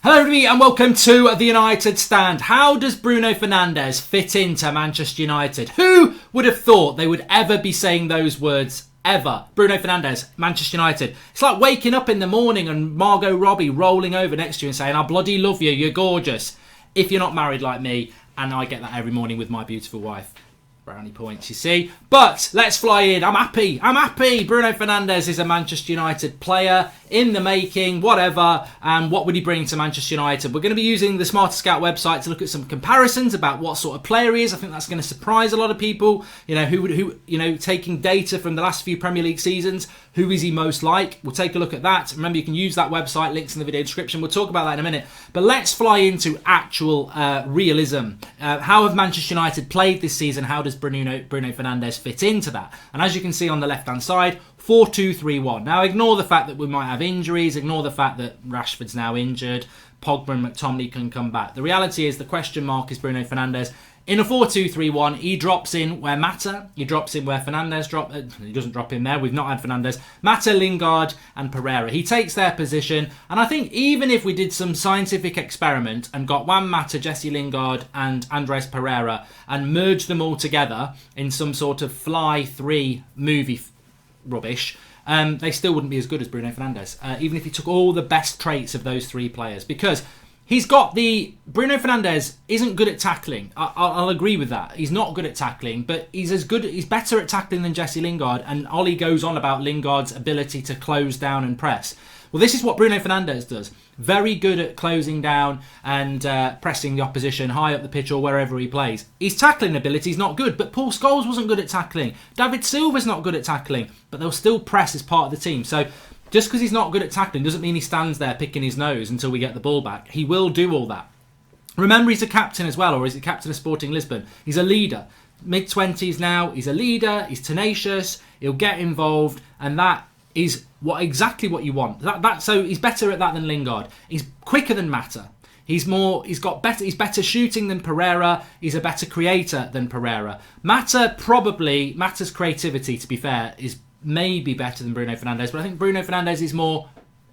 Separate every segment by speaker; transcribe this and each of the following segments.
Speaker 1: Hello everybody and welcome to the United Stand. How does Bruno Fernandes fit into Manchester United? Who would have thought they would ever be saying those words ever? Bruno Fernandes, Manchester United. It's like waking up in the morning and Margot Robbie rolling over next to you and saying, I bloody love you, you're gorgeous. If you're not married like me, and I get that every morning with my beautiful wife. Brownie points, you see. But let's fly in. I'm happy. Bruno Fernandes is a Manchester United player in the making, whatever. And what would he bring to Manchester United? We're going to be using the Smarter Scout website to look at some comparisons about what sort of player he is. I think that's going to surprise a lot of people. Taking data from the last few Premier League seasons. Who is he most like? We'll take a look at that. Remember, you can use that website. Links in the video description. We'll talk about that in a minute. But let's fly into actual realism. How have Manchester United played this season? How does Bruno Fernandes fit into that? And as you can see on the left-hand side, 4-2-3-1. Now, ignore the fact that we might have injuries. Ignore the fact that Rashford's now injured. Pogba and McTominay can come back. The reality is the question mark is Bruno Fernandes. In a 4-2-3-1, he drops in where Mata, he drops in where Fernandes drops. He doesn't drop in there. We've not had Fernandes. Mata, Lingard and Pereira. He takes their position. And I think even if we did some scientific experiment and got Juan Mata, Jesse Lingard and Andres Pereira and merged them all together in some sort of Fly 3 movie rubbish, they still wouldn't be as good as Bruno Fernandes. Even if he took all the best traits of those three players. Because Bruno Fernandes isn't good at tackling. I'll agree with that. He's not good at tackling, but he's better at tackling than Jesse Lingard. And Ollie goes on about Lingard's ability to close down and press. Well, this is what Bruno Fernandes does. Very good at closing down and pressing the opposition high up the pitch or wherever he plays. His tackling ability is not good, but Paul Scholes wasn't good at tackling. David Silva's not good at tackling, but they'll still press as part of the team. So just because he's not good at tackling doesn't mean he stands there picking his nose until we get the ball back. He will do all that. Remember, he's a captain as well, or he's a captain of Sporting Lisbon. He's a leader. Mid-20s now, he's a leader, he's tenacious, he'll get involved, and that is exactly what you want. So he's better at that than Lingard. He's quicker than Mata. He's better shooting than Pereira. He's a better creator than Pereira. Mata's creativity, to be fair, is maybe better than Bruno Fernandes, but I think Bruno Fernandes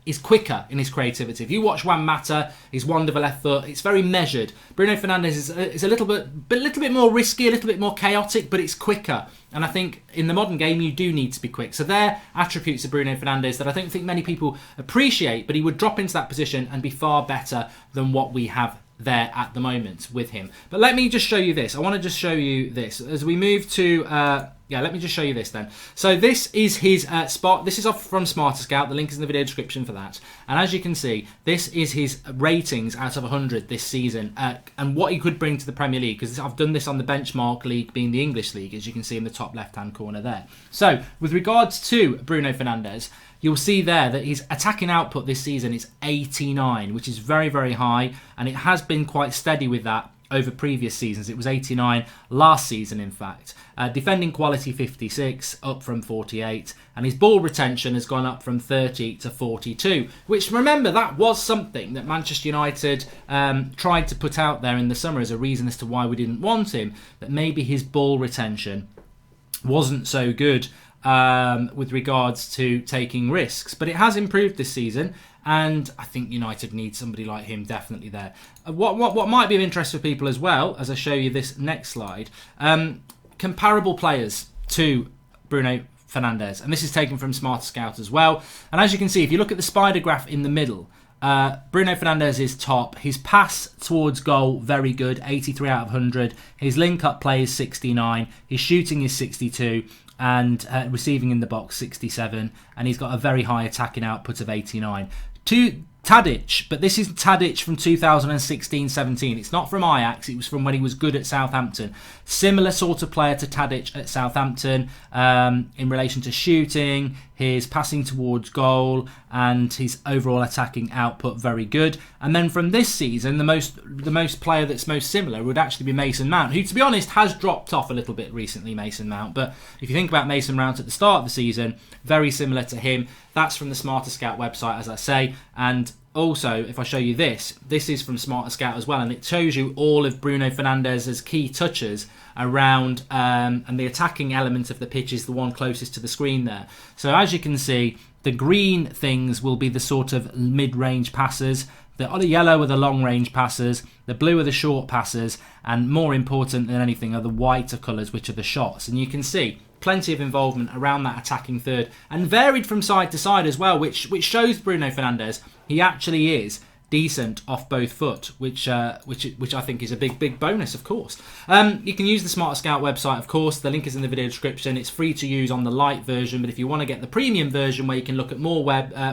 Speaker 1: is quicker in his creativity. If you watch Juan Mata, his wonderful left foot, it's very measured. Bruno Fernandes is a little bit more risky, a little bit more chaotic, but it's quicker. And I think in the modern game, you do need to be quick. So they're attributes of Bruno Fernandes that I don't think many people appreciate, but he would drop into that position and be far better than what we have there at the moment with him. But let me just show you this. I want to just show you this. As we move to... let me just show you this then. So this is his spot. This is off from Smarter Scout. The link is in the video description for that. And as you can see, this is his ratings out of 100 this season and what he could bring to the Premier League. Because I've done this on the benchmark league, being the English league, as you can see in the top left-hand corner there. So with regards to Bruno Fernandes, you'll see there that his attacking output this season is 89, which is very, very high. And it has been quite steady with that over previous seasons. It was 89 last season, in fact. Defending quality 56, up from 48. And his ball retention has gone up from 30 to 42. Which, remember, that was something that Manchester United tried to put out there in the summer as a reason as to why we didn't want him. That maybe his ball retention wasn't so good with regards to taking risks. But it has improved this season. And I think United needs somebody like him definitely there. What might be of interest for people as well, as I show you this next slide, comparable players to Bruno Fernandes. And this is taken from Smarter Scout as well. And as you can see, if you look at the spider graph in the middle, Bruno Fernandes is top. His pass towards goal, very good, 83 out of 100. His link-up play is 69. His shooting is 62. And receiving in the box, 67. And he's got a very high attacking output of 89. To Tadic, but this is Tadic from 2016-17. It's not from Ajax, it was from when he was good at Southampton. Similar sort of player to Tadic at Southampton in relation to shooting, his passing towards goal, and his overall attacking output very good. And then from this season, the most player that's most similar would actually be Mason Mount, who, to be honest, has dropped off a little bit recently, Mason Mount. But if you think about Mason Mount at the start of the season, very similar to him. That's from the Smarter Scout website, as I say. And also, if I show you this is from Smarter Scout as well, and it shows you all of Bruno Fernandes' key touches around, and the attacking element of the pitch is the one closest to the screen there. So as you can see, The green things will be the sort of mid-range passes. The yellow are the long-range passes. The blue are the short passes. And more important than anything are the whiter colours, which are the shots. And you can see plenty of involvement around that attacking third, and varied from side to side as well, which shows Bruno Fernandes he actually is decent off both foot, which I think is a big bonus, of course. You can use the Smarter Scout website, of course. The link is in the video description. It's free to use on the light version, but if you want to get the premium version where you can look at more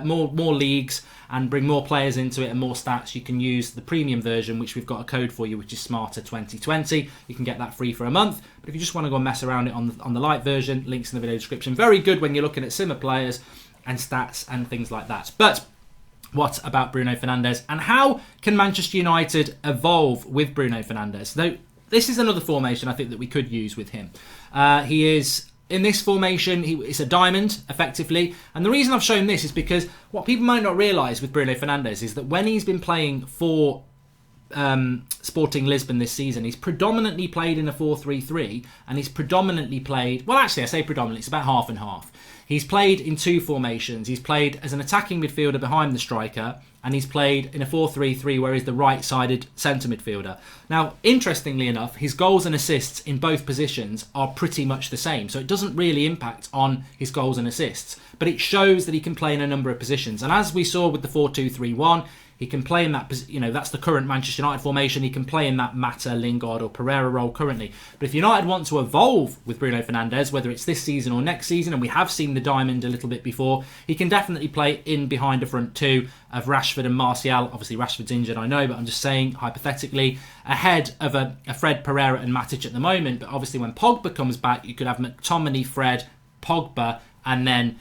Speaker 1: more leagues and bring more players into it and more stats, you can use the premium version, which we've got a code for you, which is Smarter2020. You can get that free for a month. But if you just want to go and mess around it on the light version, links in the video description. Very good when you're looking at simmer players and stats and things like that. But what about Bruno Fernandes, and how can Manchester United evolve with Bruno Fernandes? Though this is another formation I think that we could use with him. He is in this formation. It's a diamond, effectively. And the reason I've shown this is because what people might not realise with Bruno Fernandes is that when he's been playing for Sporting Lisbon this season, he's predominantly played in a 4-3-3, and he's predominantly played, well actually I say predominantly, it's about half and half. He's played in two formations. He's played as an attacking midfielder behind the striker, and he's played in a 4-3-3 where he's the right-sided centre midfielder. Now, interestingly enough, his goals and assists in both positions are pretty much the same, so it doesn't really impact on his goals and assists, but it shows that he can play in a number of positions. And as we saw with the 4-2-3-1, he can play in that, that's the current Manchester United formation. He can play in that Mata, Lingard or Pereira role currently. But if United want to evolve with Bruno Fernandes, whether it's this season or next season, and we have seen the diamond a little bit before, he can definitely play in behind a front two of Rashford and Martial. Obviously Rashford's injured, I know, but I'm just saying, hypothetically, ahead of a Fred, Pereira and Matic at the moment. But obviously when Pogba comes back, you could have McTominay, Fred, Pogba, and then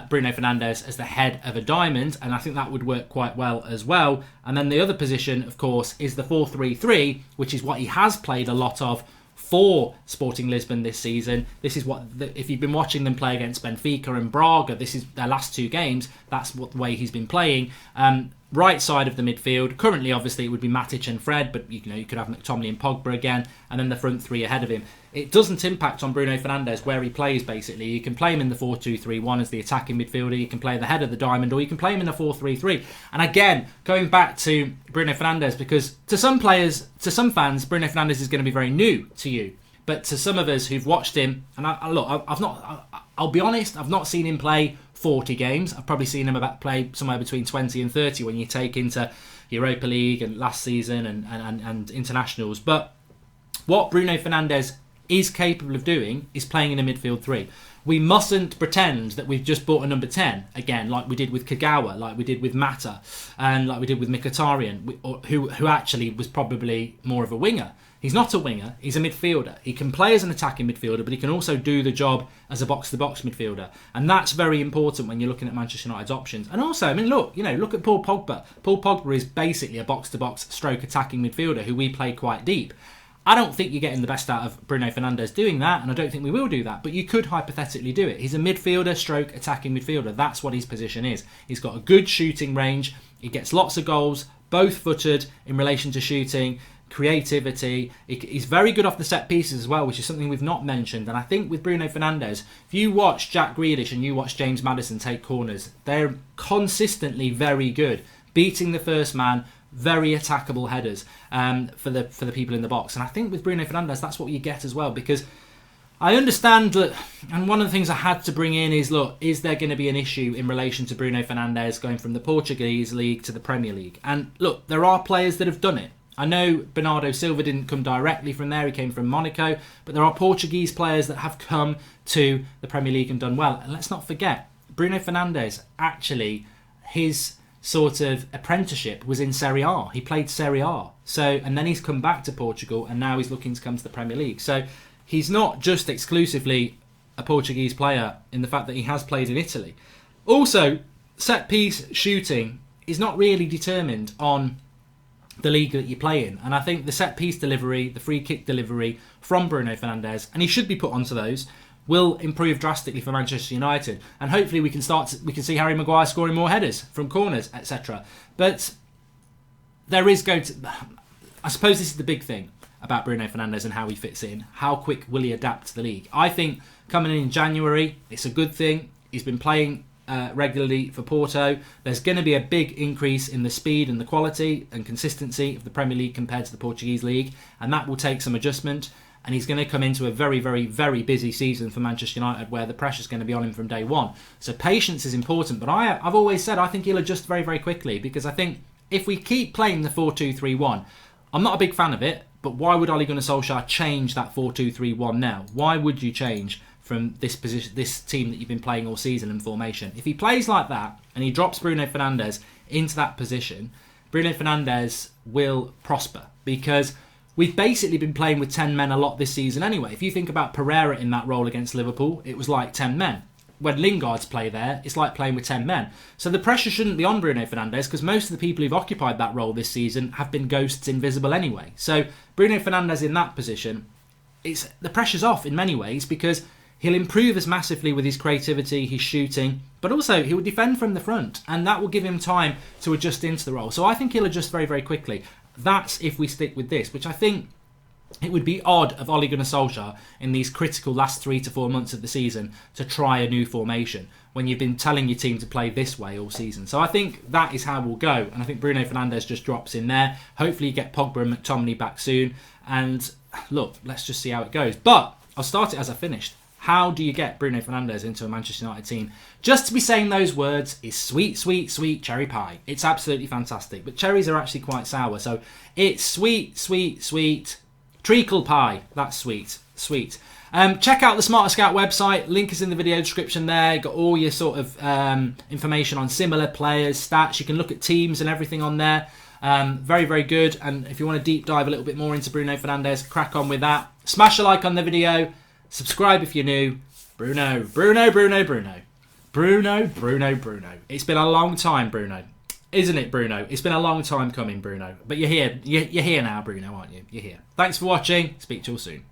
Speaker 1: Bruno Fernandes as the head of a diamond, and I think that would work quite well as well. And then the other position, of course, is the 4-3-3, which is what he has played a lot of for Sporting Lisbon this season. This is what, if you've been watching them play against Benfica and Braga, this is their last two games, that's what the way he's been playing. Right side of the midfield, currently obviously it would be Matic and Fred, but you could have McTominay and Pogba again, and then the front three ahead of him. It doesn't impact on Bruno Fernandes where he plays, basically. You can play him in the 4-2-3-1 as the attacking midfielder, you can play the head of the diamond, or you can play him in a 4-3-3. And again, going back to Bruno Fernandes, because to some players, to some fans, Bruno Fernandes is going to be very new to you. But to some of us who've watched him, and I'll be honest, I've not seen him play 40 games. I've probably seen him play somewhere between 20 and 30 when you take into Europa League and last season and internationals. But what Bruno Fernandes is capable of doing is playing in a midfield three. We mustn't pretend that we've just bought a number 10 again, like we did with Kagawa, like we did with Mata, and like we did with Mkhitaryan, who actually was probably more of a winger. He's not a winger, he's a midfielder. He can play as an attacking midfielder, but he can also do the job as a box-to-box midfielder. And that's very important when you're looking at Manchester United's options. And also, I mean, look at Paul Pogba. Paul Pogba is basically a box-to-box stroke attacking midfielder who we play quite deep. I don't think you're getting the best out of Bruno Fernandes doing that, and I don't think we will do that, but you could hypothetically do it. He's a midfielder stroke attacking midfielder. That's what his position is. He's got a good shooting range. He gets lots of goals, both-footed in relation to shooting, creativity. He's very good off the set pieces as well, which is something we've not mentioned. And I think with Bruno Fernandes, if you watch Jack Grealish and you watch James Maddison take corners, they're consistently very good, beating the first man, very attackable headers for the people in the box. And I think with Bruno Fernandes, that's what you get as well, because I understand that, and one of the things I had to bring in is, look, is there going to be an issue in relation to Bruno Fernandes going from the Portuguese league to the Premier League? And look, there are players that have done it. I know Bernardo Silva didn't come directly from there, he came from Monaco, but there are Portuguese players that have come to the Premier League and done well. And let's not forget, Bruno Fernandes, actually, his sort of apprenticeship was in Serie A. He played Serie A. And then he's come back to Portugal, and now he's looking to come to the Premier League. So he's not just exclusively a Portuguese player in the fact that he has played in Italy. Also, set-piece shooting is not really determined on the league that you play in. And I think the set-piece delivery, the free-kick delivery from Bruno Fernandes, and he should be put onto those, will improve drastically for Manchester United. And hopefully we can see Harry Maguire scoring more headers from corners, etc. But there is going to... I suppose this is the big thing about Bruno Fernandes and how he fits in. How quick will he adapt to the league? I think coming in January, it's a good thing. He's been playing regularly for Porto. There's going to be a big increase in the speed and the quality and consistency of the Premier League compared to the Portuguese League, and that will take some adjustment. And he's going to come into a very, very, very busy season for Manchester United where the pressure's going to be on him from day one. So patience is important, but I've always said I think he'll adjust very, very quickly, because I think if we keep playing the 4-2-3-1, I'm not a big fan of it, but why would Ole Gunnar Solskjaer change that 4-2-3-1 now? Why would you change from this position, this team that you've been playing all season in formation? If he plays like that and he drops Bruno Fernandes into that position, Bruno Fernandes will prosper, because we've basically been playing with 10 men a lot this season anyway. If you think about Pereira in that role against Liverpool, it was like 10 men. When Lingard's play there, it's like playing with 10 men. So the pressure shouldn't be on Bruno Fernandes, because most of the people who've occupied that role this season have been ghosts invisible anyway. So Bruno Fernandes in that position, the pressure's off in many ways, because he'll improve us massively with his creativity, his shooting, but also he will defend from the front, and that will give him time to adjust into the role. So I think he'll adjust very, very quickly. That's if we stick with this, which I think it would be odd of Ole Gunnar Solskjaer in these critical last 3 to 4 months of the season to try a new formation when you've been telling your team to play this way all season. So I think that is how we'll go, and I think Bruno Fernandes just drops in there. Hopefully you get Pogba and McTominay back soon, and look, let's just see how it goes. But I'll start it as I finished. How do you get Bruno Fernandes into a Manchester United team? Just to be saying those words is sweet, sweet, sweet cherry pie. It's absolutely fantastic. But cherries are actually quite sour. So it's sweet, sweet, sweet treacle pie. That's sweet, sweet. Check out the Smarter Scout website. Link is in the video description there. You've got all your sort of information on similar players, stats. You can look at teams and everything on there. Very, very good. And if you want to deep dive a little bit more into Bruno Fernandes, crack on with that. Smash a like on the video. Subscribe if you're new. Bruno, Bruno, Bruno, Bruno. Bruno, Bruno, Bruno. It's been a long time, Bruno. Isn't it, Bruno? It's been a long time coming, Bruno. But you're here. You're here now, Bruno, aren't you? You're here. Thanks for watching. Speak to you all soon.